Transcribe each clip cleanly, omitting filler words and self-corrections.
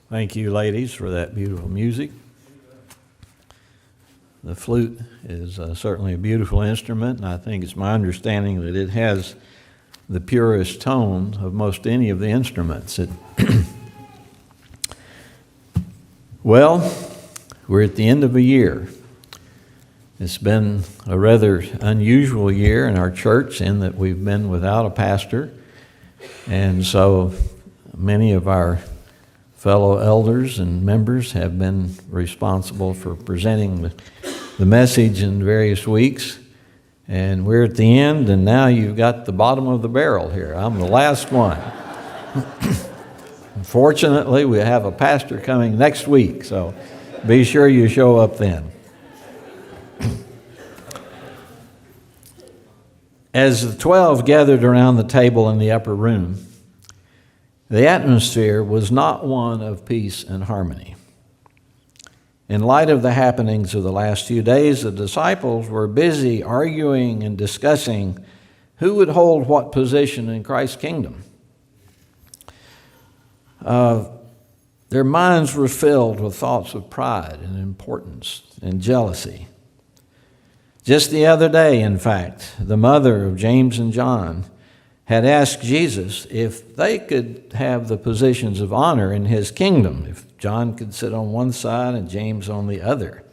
Thank you, ladies, for that beautiful music. The flute is certainly a beautiful instrument, and I think it's my understanding that it has the purest tone of most any of the instruments. Well, we're at the end of a year. It's been a rather unusual year in our church in that we've been without a pastor, and so many of our fellow elders and members have been responsible for presenting the message in various weeks. And we're at the end, and now you've got the bottom of the barrel here. I'm the last one. Unfortunately, we have a pastor coming next week, so be sure you show up then. As the 12 gathered around the table in the upper room, the atmosphere was not one of peace and harmony. In light of the happenings of the last few days, the disciples were busy arguing and discussing who would hold what position in Christ's kingdom. Their minds were filled with thoughts of pride and importance and jealousy. Just the other day, in fact, the mother of James and John had asked Jesus if they could have the positions of honor in his kingdom, if John could sit on one side and James on the other.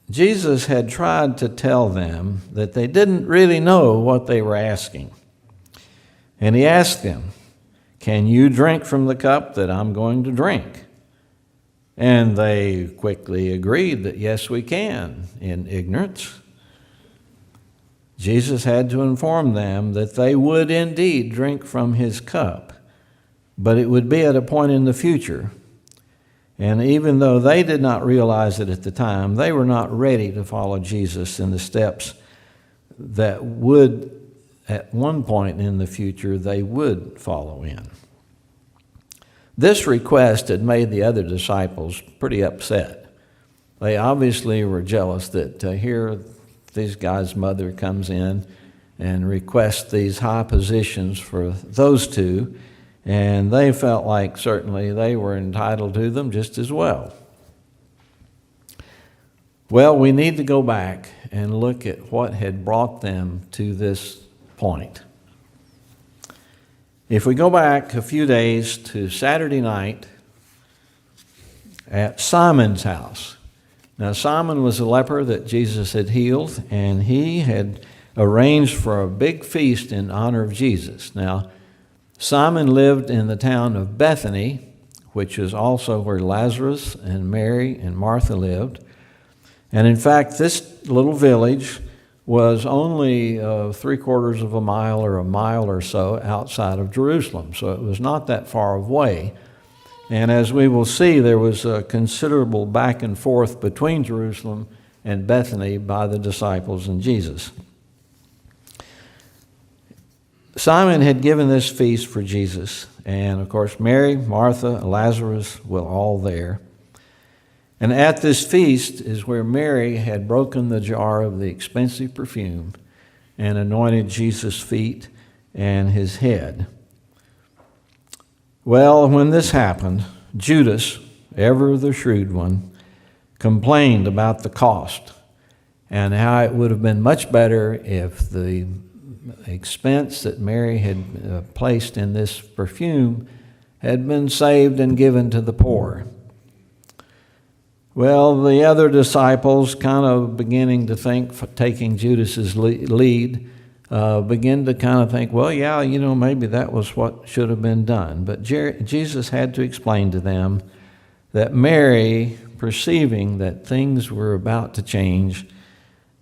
Jesus had tried to tell them that they didn't really know what they were asking. And he asked them, "Can you drink from the cup that I'm going to drink?" And they quickly agreed that yes, we can, in ignorance. Jesus had to inform them that they would indeed drink from his cup, but it would be at a point in the future. And even though they did not realize it at the time, they were not ready to follow Jesus in the steps that would, at one point in the future, they would follow in. This request had made the other disciples pretty upset. They obviously were jealous that here this guy's mother comes in and requests these high positions for those two, and they felt like certainly they were entitled to them just as well. Well, we need to go back and look at what had brought them to this point. If we go back a few days to Saturday night at Simon's house. Now, Simon was a leper that Jesus had healed, and he had arranged for a big feast in honor of Jesus. Now, Simon lived in the town of Bethany, which is also where Lazarus and Mary and Martha lived. And in fact, this little village was only 3/4 of a mile or a mile or so outside of Jerusalem, so it was not that far away. And as we will see, there was a considerable back and forth between Jerusalem and Bethany by the disciples and Jesus. Simon had given this feast for Jesus, and of course Mary, Martha, Lazarus were all there. And at this feast is where Mary had broken the jar of the expensive perfume and anointed Jesus' feet and his head. Well, when this happened, Judas, ever the shrewd one, complained about the cost and how it would have been much better if the expense that Mary had placed in this perfume had been saved and given to the poor. Well, the other disciples, kind of beginning to think, taking Judas's lead, begin to kind of think, well, yeah, maybe that was what should have been done. But Jesus had to explain to them that Mary, perceiving that things were about to change,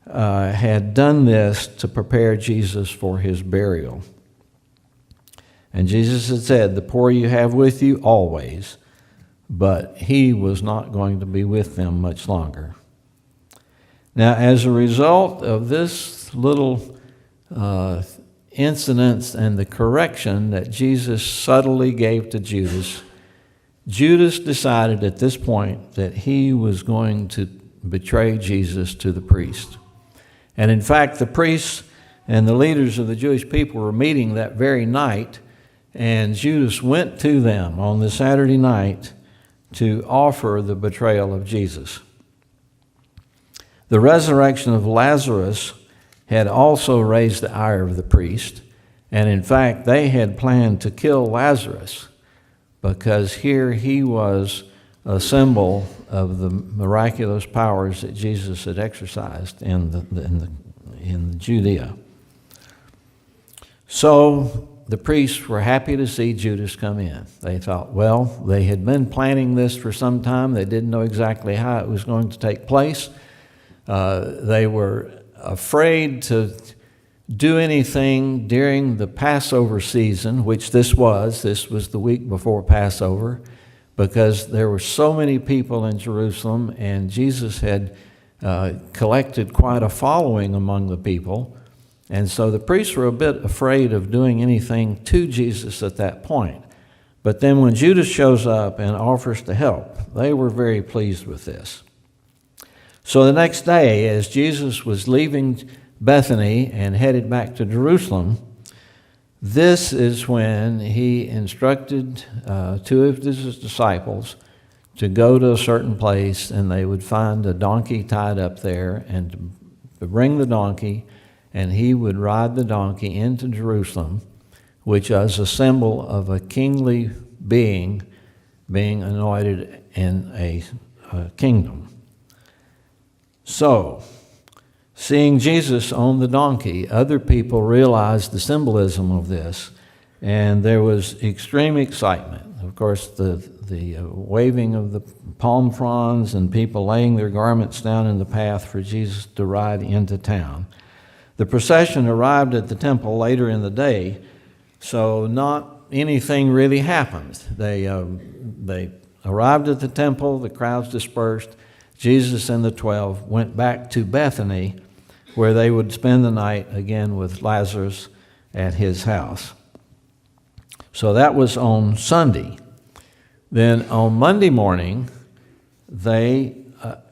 had done this to prepare Jesus for his burial. And Jesus had said, "The poor you have with you always," but he was not going to be with them much longer. Now, as a result of this little incidents and the correction that Jesus subtly gave to Judas, Judas decided at this point that he was going to betray Jesus to the priest. And in fact, the priests and the leaders of the Jewish people were meeting that very night, And Judas went to them on the Saturday night to offer the betrayal of Jesus. The resurrection of Lazarus had also raised the ire of the priest, and in fact, they had planned to kill Lazarus because here he was a symbol of the miraculous powers that Jesus had exercised in Judea. So the priests were happy to see Judas come in. They thought, well, they had been planning this for some time. They didn't know exactly how it was going to take place. They were afraid to do anything during the Passover season, which this was the week before Passover, because there were so many people in Jerusalem, and Jesus had collected quite a following among the people. And so the priests were a bit afraid of doing anything to Jesus at that point. But then when Judas shows up and offers to help, they were very pleased with this. So the next day, as Jesus was leaving Bethany and headed back to Jerusalem, this is when he instructed two of his disciples to go to a certain place, and they would find a donkey tied up there, and to bring the donkey, and he would ride the donkey into Jerusalem, which was a symbol of a kingly being anointed in a kingdom. So, seeing Jesus on the donkey, other people realized the symbolism of this, and there was extreme excitement. Of course, the waving of the palm fronds and people laying their garments down in the path for Jesus to ride into town. The procession arrived at the temple later in the day, so not anything really happened. They arrived at the temple, the crowds dispersed. Jesus and the 12 went back to Bethany, where they would spend the night again with Lazarus at his house. So that was on Sunday. Then on Monday morning, they,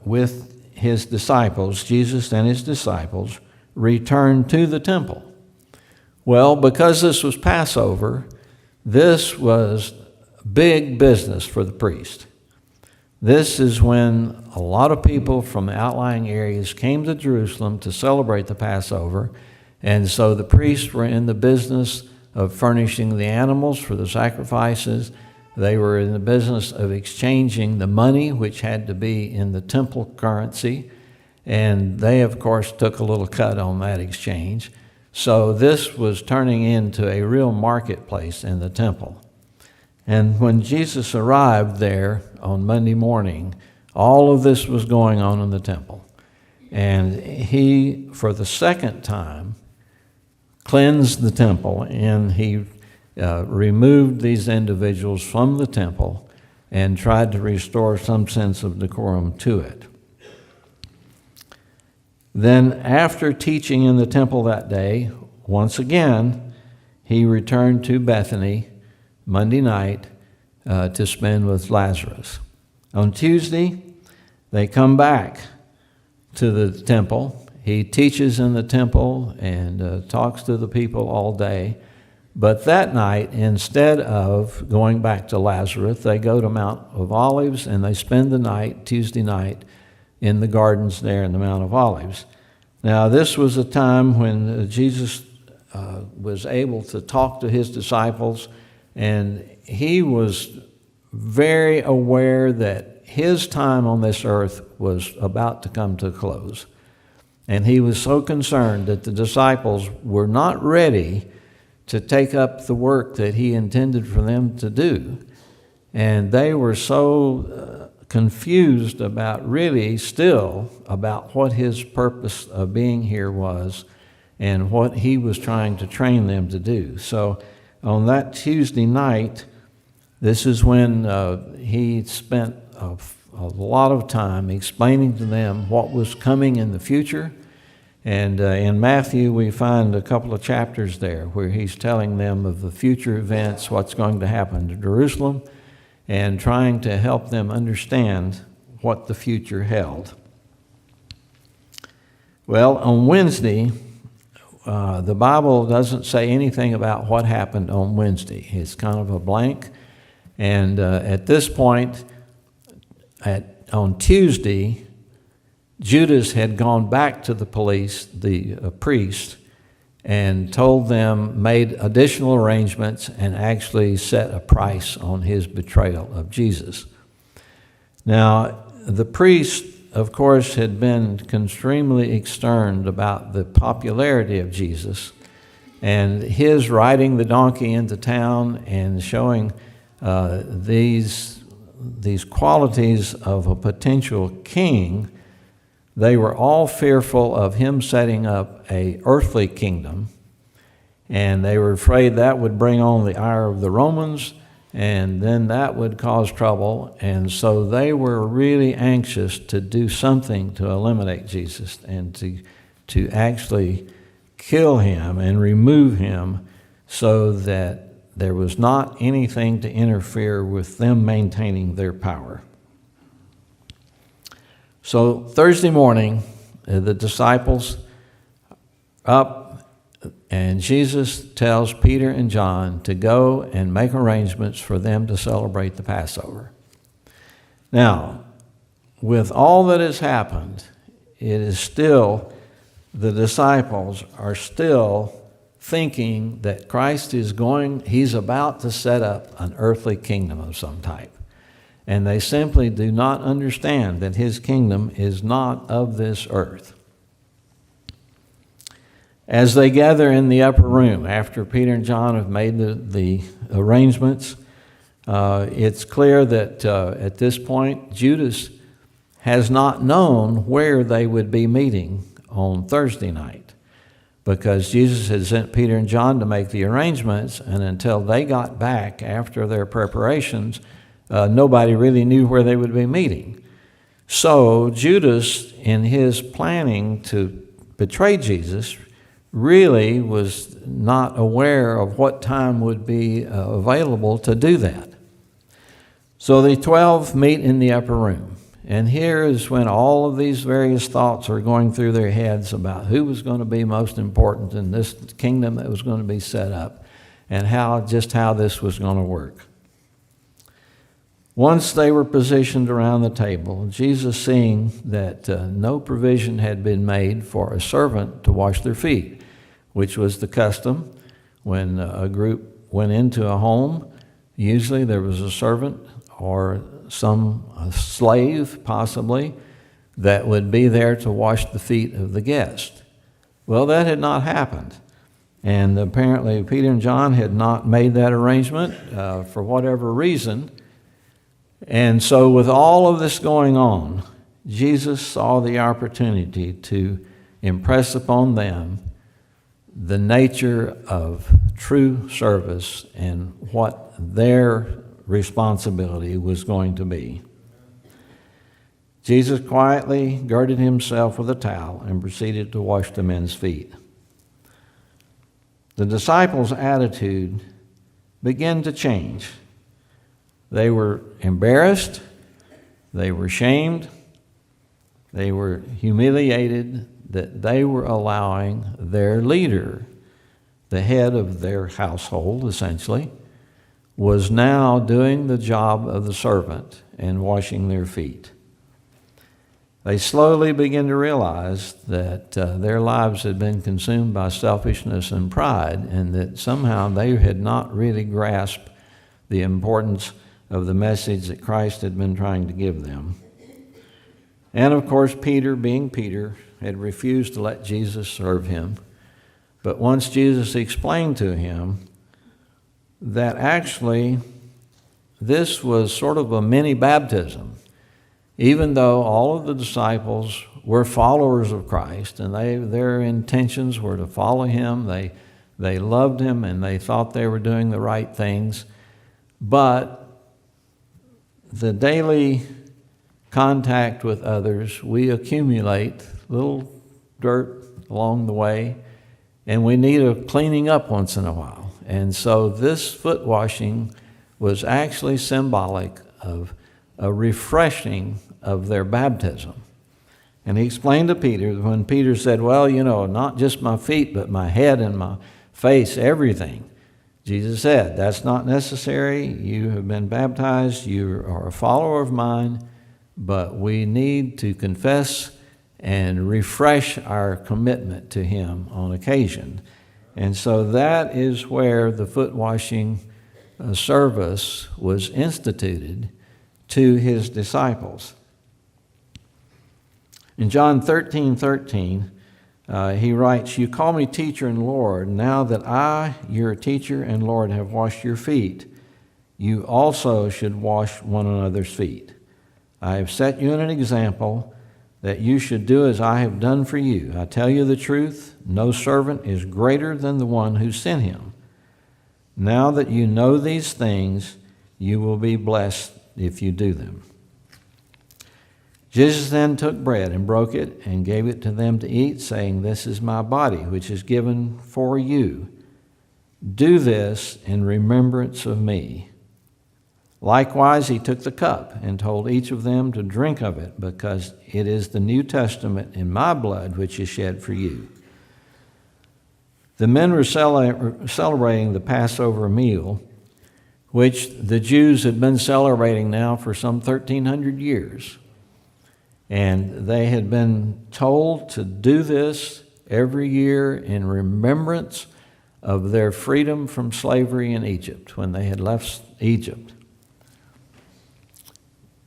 with his disciples, Jesus and his disciples, returned to the temple. Well, because this was Passover, this was big business for the priest. This is when a lot of people from the outlying areas came to Jerusalem to celebrate the Passover, and so the priests were in the business of furnishing the animals for the sacrifices. They were in the business of exchanging the money, which had to be in the temple currency, and they, of course, took a little cut on that exchange. So this was turning into a real marketplace in the temple. And when Jesus arrived there on Monday morning, all of this was going on in the temple. And he, for the second time, cleansed the temple, and he removed these individuals from the temple and tried to restore some sense of decorum to it. Then, after teaching in the temple that day, once again, he returned to Bethany Monday night to spend with Lazarus. On Tuesday, they come back to the temple. He teaches in the temple and talks to the people all day. But that night, instead of going back to Lazarus, they go to Mount of Olives, and they spend the night, Tuesday night, in the gardens there in the Mount of Olives. Now, this was a time when Jesus was able to talk to his disciples, and he was very aware that his time on this earth was about to come to a close. And he was so concerned that the disciples were not ready to take up the work that he intended for them to do. And they were so confused about what his purpose of being here was and what he was trying to train them to do. So on that Tuesday night, this is when he spent a lot of time explaining to them what was coming in the future. And in Matthew, we find a couple of chapters there where he's telling them of the future events, what's going to happen to Jerusalem, and trying to help them understand what the future held. Well, on Wednesday, the Bible doesn't say anything about what happened on Wednesday. It's kind of a blank. And at this point, on Tuesday, Judas had gone back to the police, the priest, and told them, made additional arrangements, and actually set a price on his betrayal of Jesus. Now, the priest, of course, had been extremely concerned about the popularity of Jesus, and his riding the donkey into town and showing these qualities of a potential king. They were all fearful of him setting up an earthly kingdom, and they were afraid that would bring on the ire of the Romans, and then that would cause trouble. And so they were really anxious to do something to eliminate Jesus and to actually kill him and remove him so that there was not anything to interfere with them maintaining their power. So Thursday morning, the disciples up, and Jesus tells Peter and John to go and make arrangements for them to celebrate the Passover. Now, with all that has happened, it is still, the disciples are still thinking that Christ he's about to set up an earthly kingdom of some type. And they simply do not understand that his kingdom is not of this earth. As they gather in the upper room, after Peter and John have made the arrangements, it's clear that at this point, Judas has not known where they would be meeting on Thursday night, because Jesus had sent Peter and John to make the arrangements, and until they got back after their preparations, nobody really knew where they would be meeting. So Judas, in his planning to betray Jesus, really was not aware of what time would be available to do that. So the 12 meet in the upper room. And here is when all of these various thoughts are going through their heads about who was going to be most important in this kingdom that was going to be set up, and how this was going to work. Once they were positioned around the table, Jesus, seeing that no provision had been made for a servant to wash their feet, which was the custom when a group went into a home, usually there was a servant or a slave, possibly, that would be there to wash the feet of the guest. Well, that had not happened. And apparently Peter and John had not made that arrangement for whatever reason. And so with all of this going on, Jesus saw the opportunity to impress upon them the nature of true service and what their responsibility was going to be. Jesus quietly girded himself with a towel and proceeded to wash the men's feet. The disciples' attitude began to change. They were embarrassed, they were shamed, they were humiliated that they were allowing their leader, the head of their household essentially, was now doing the job of the servant and washing their feet. They slowly began to realize that their lives had been consumed by selfishness and pride, and that somehow they had not really grasped the importance of the message that Christ had been trying to give them. And of course, Peter, being Peter, had refused to let Jesus serve him. But once Jesus explained to him that actually this was sort of a mini baptism, even though all of the disciples were followers of Christ and their intentions were to follow him, they loved him and they thought they were doing the right things, but the daily contact with others, we accumulate little dirt along the way, and we need a cleaning up once in a while. And so this foot washing was actually symbolic of a refreshing of their baptism. And he explained to Peter, when Peter said, well, not just my feet, but my head and my face, everything. Jesus said, that's not necessary. You have been baptized. You are a follower of mine. But we need to confess and refresh our commitment to him on occasion. And so that is where the foot washing service was instituted to his disciples. In John 13:13, he writes, you call me teacher and Lord. Now that I, your teacher and Lord, have washed your feet, you also should wash one another's feet. I have set you an example that you should do as I have done for you. I tell you the truth, no servant is greater than the one who sent him. Now that you know these things, you will be blessed if you do them. Jesus then took bread and broke it and gave it to them to eat, saying, this is my body, which is given for you. Do this in remembrance of me. Likewise, he took the cup and told each of them to drink of it, because it is the New Testament in my blood, which is shed for you. The men were celebrating the Passover meal, which the Jews had been celebrating now for some 1,300 years. And they had been told to do this every year in remembrance of their freedom from slavery in Egypt, when they had left Egypt.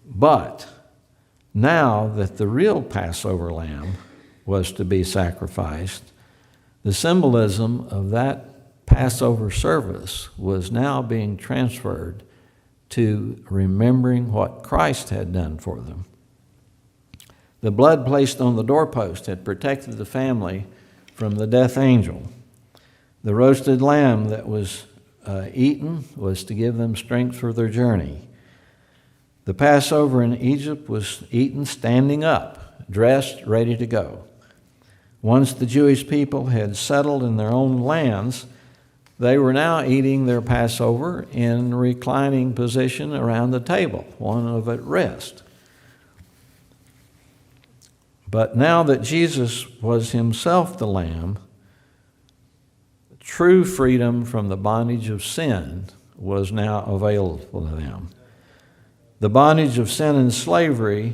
But now that the real Passover lamb was to be sacrificed, the symbolism of that Passover service was now being transferred to remembering what Christ had done for them. The blood placed on the doorpost had protected the family from the death angel. The roasted lamb that was eaten was to give them strength for their journey. The Passover in Egypt was eaten standing up, dressed, ready to go. Once the Jewish people had settled in their own lands, they were now eating their Passover in reclining position around the table, one of at rest. But now that Jesus was himself the Lamb, true freedom from the bondage of sin was now available to them. The bondage of sin and slavery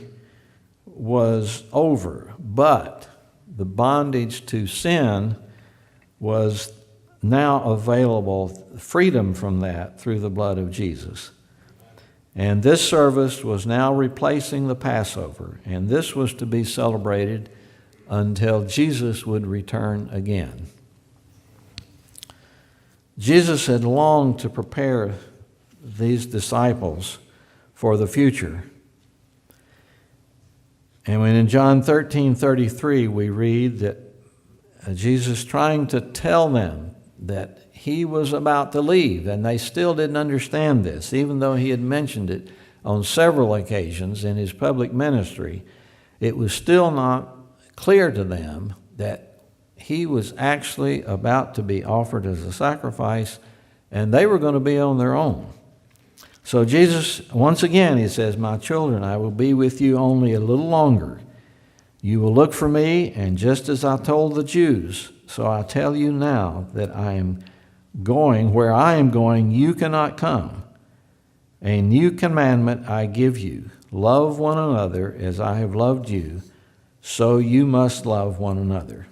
was over, but the bondage to sin was now available, freedom from that through the blood of Jesus. And this service was now replacing the Passover, and this was to be celebrated until Jesus would return again. Jesus had longed to prepare these disciples for the future. And when in John 13:33 we read that Jesus trying to tell them that he was about to leave, and they still didn't understand this, even though he had mentioned it on several occasions in his public ministry. It was still not clear to them that he was actually about to be offered as a sacrifice, and they were going to be on their own. So Jesus, once again, he says, my children, I will be with you only a little longer. You will look for me, and just as I told the Jews, so I tell you now that I am going, where I am going, you cannot come. A new commandment I give you, love one another as I have loved you, so you must love one another.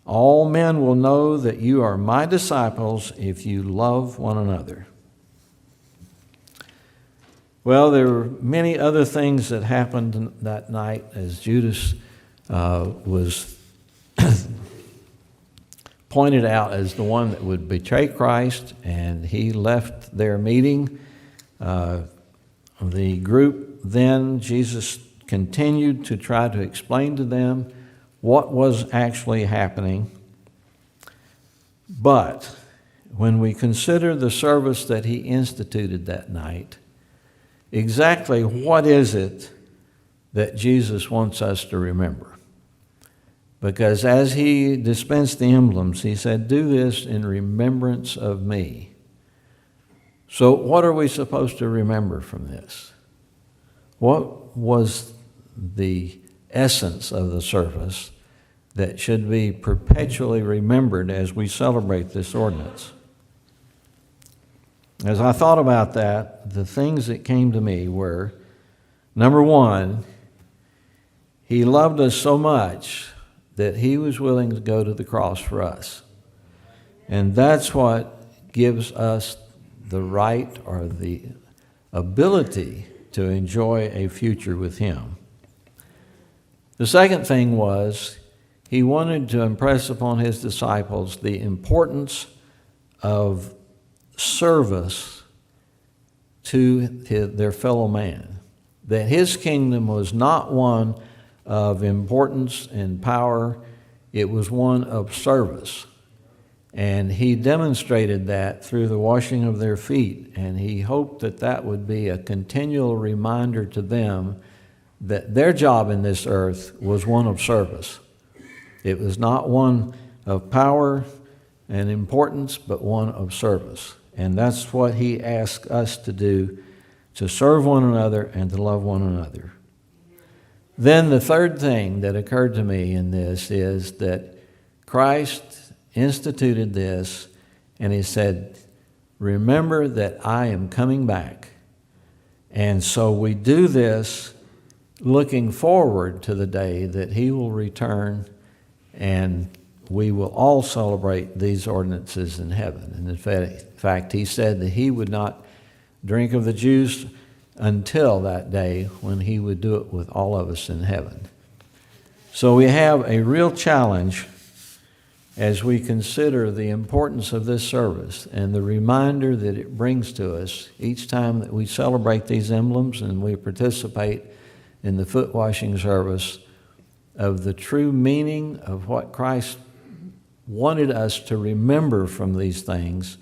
All men will know that you are my disciples if you love one another. Well, there were many other things that happened that night as Judas was pointed out as the one that would betray Christ, and he left their meeting. The group then, Jesus continued to try to explain to them what was actually happening. But when we consider the service that he instituted that night, exactly what is it that Jesus wants us to remember? Because as he dispensed the emblems, he said, do this in remembrance of me. So what are we supposed to remember from this? What was the essence of the service that should be perpetually remembered as we celebrate this ordinance. As I thought about that, the things that came to me were, number one, he loved us so much that he was willing to go to the cross for us. And that's what gives us the right or the ability to enjoy a future with him. The second thing was he wanted to impress upon his disciples the importance of service to their fellow man. That his kingdom was not one of importance and power, it was one of service. And he demonstrated that through the washing of their feet, and he hoped that that would be a continual reminder to them that their job in this earth was one of service. It was not one of power and importance, but one of service. And that's what he asked us to do, to serve one another and to love one another. Then the third thing that occurred to me in this is that Christ instituted this, and he said, remember that I am coming back. And so we do this looking forward to the day that he will return, and we will all celebrate these ordinances in heaven. And in fact, he said that he would not drink of the juice until that day when he would do it with all of us in heaven. So we have a real challenge as we consider the importance of this service and the reminder that it brings to us each time that we celebrate these emblems and we participate in the foot washing service of the true meaning of what Christ wanted us to remember from these things,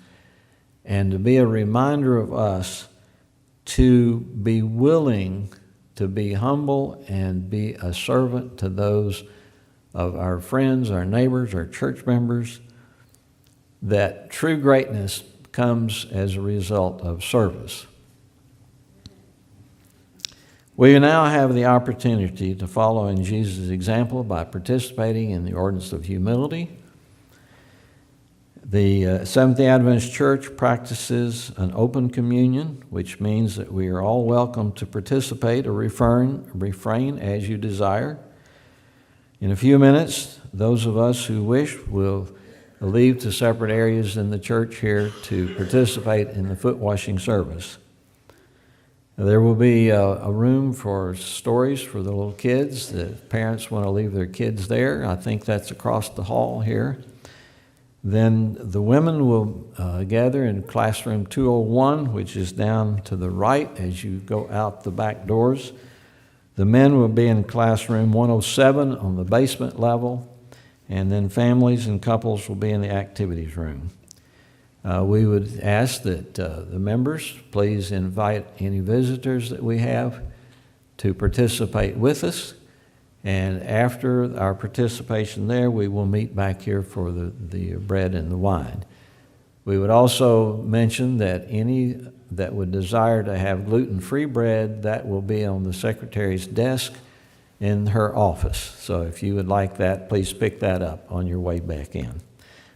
and to be a reminder of us to be willing to be humble and be a servant to those of our friends, our neighbors, our church members, that true greatness comes as a result of service. We now have the opportunity to follow in Jesus' example by participating in the ordinance of humility. The Seventh-day Adventist Church practices an open communion, which means that we are all welcome to participate or refrain as you desire. In a few minutes, those of us who wish will leave to separate areas in the church here to participate in the foot washing service. There will be a room for stories for the little kids. The parents want to leave their kids there. I think that's across the hall here. Then the women will gather in classroom 201, which is down to the right as you go out the back doors. The men will be in classroom 107 on the basement level, and then families and couples will be in the activities room. We would ask that the members please invite any visitors that we have to participate with us. And after our participation there, we will meet back here for the bread and the wine. We would also mention that any that would desire to have gluten-free bread, that will be on the secretary's desk in her office. So if you would like that, please pick that up on your way back in.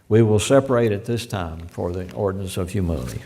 We will separate at this time for the ordinance of humility.